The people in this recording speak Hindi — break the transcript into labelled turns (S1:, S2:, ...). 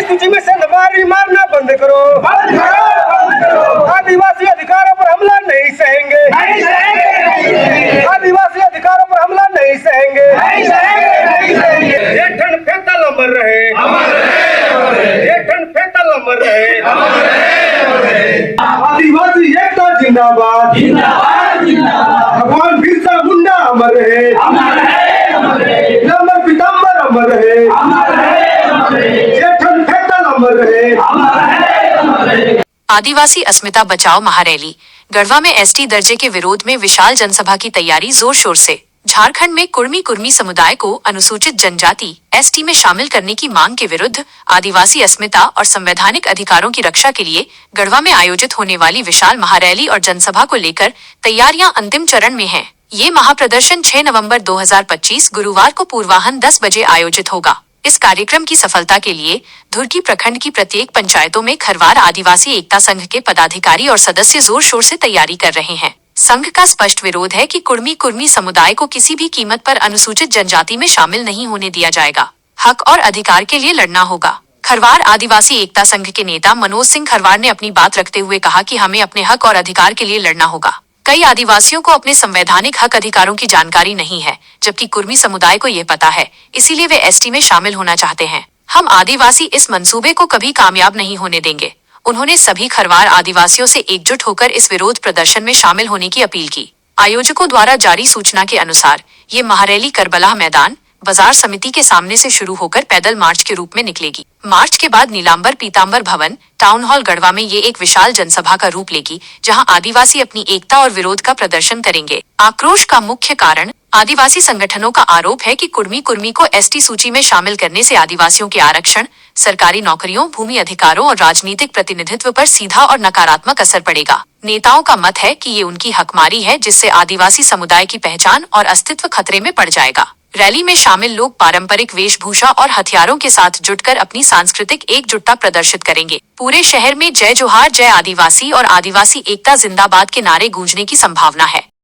S1: सूची में संगवारी मारना बंद करो। आदिवासी अधिकारों पर हमला नहीं सहेंगे। आदिवासी अधिकारों पर हमला नहीं सहेंगे। ये ठंड फेतल अमर रहे, ये ठंड फेतल अमर रहे। आदिवासी एकता जिंदाबाद, भगवान बिरसा मुंडा अमर रहे, नंबर पीताम्बर अमर रहे, ये ठंड फेतल अमर रहे।
S2: आदिवासी अस्मिता बचाओ महारैली। गढ़वा में एसटी दर्जे के विरोध में विशाल जनसभा की तैयारी जोर शोर से। झारखंड में कुर्मी समुदाय को अनुसूचित जनजाति एसटी में शामिल करने की मांग के विरुद्ध आदिवासी अस्मिता और संवैधानिक अधिकारों की रक्षा के लिए गढ़वा में आयोजित होने वाली विशाल महारैली और जनसभा को लेकर तैयारियां अंतिम चरण में हैं। ये महाप्रदर्शन 6 नवंबर 2025 गुरुवार को पूर्वाह्न 10 बजे आयोजित होगा। इस कार्यक्रम की सफलता के लिए धुर्की प्रखंड की प्रत्येक पंचायतों में खरवार आदिवासी एकता संघ के पदाधिकारी और सदस्य जोर शोर से तैयारी कर रहे हैं। संघ का स्पष्ट विरोध है कि कुर्मी समुदाय को किसी भी कीमत पर अनुसूचित जनजाति में शामिल नहीं होने दिया जाएगा। हक और अधिकार के लिए लड़ना होगा। खरवार आदिवासी एकता संघ के नेता मनोज सिंह खरवार ने अपनी बात रखते हुए कहा कि हमें अपने हक और अधिकार के लिए लड़ना होगा। कई आदिवासियों को अपने संवैधानिक हक अधिकारों की जानकारी नहीं है, जबकि कुर्मी समुदाय को ये पता है, इसीलिए वे एसटी में शामिल होना चाहते हैं। हम आदिवासी इस मंसूबे को कभी कामयाब नहीं होने देंगे। उन्होंने सभी खरवार आदिवासियों से एकजुट होकर इस विरोध प्रदर्शन में शामिल होने की अपील की। आयोजकों द्वारा जारी सूचना के अनुसार ये महारैली करबला मैदान बाजार समिति के सामने से शुरू होकर पैदल मार्च के रूप में निकलेगी। मार्च के बाद नीलांबर पीताम्बर भवन टाउन हॉल गढ़वा में ये एक विशाल जनसभा का रूप लेगी, जहां आदिवासी अपनी एकता और विरोध का प्रदर्शन करेंगे। आक्रोश का मुख्य कारण आदिवासी संगठनों का आरोप है कि कुर्मी को एसटी सूची में शामिल करने से आदिवासियों के आरक्षण, सरकारी नौकरियों, भूमि अधिकारों और राजनीतिक प्रतिनिधित्व पर सीधा और नकारात्मक असर पड़ेगा। नेताओं का मत है कि ये उनकी हकमारी है, जिससे आदिवासी समुदाय की पहचान और अस्तित्व खतरे में पड़ जाएगा। रैली में शामिल लोग पारंपरिक वेशभूषा और हथियारों के साथ जुटकर अपनी सांस्कृतिक एकजुटता प्रदर्शित करेंगे। पूरे शहर में जय जोहार, जय आदिवासी और आदिवासी एकता जिंदाबाद के नारे गूंजने की संभावना है।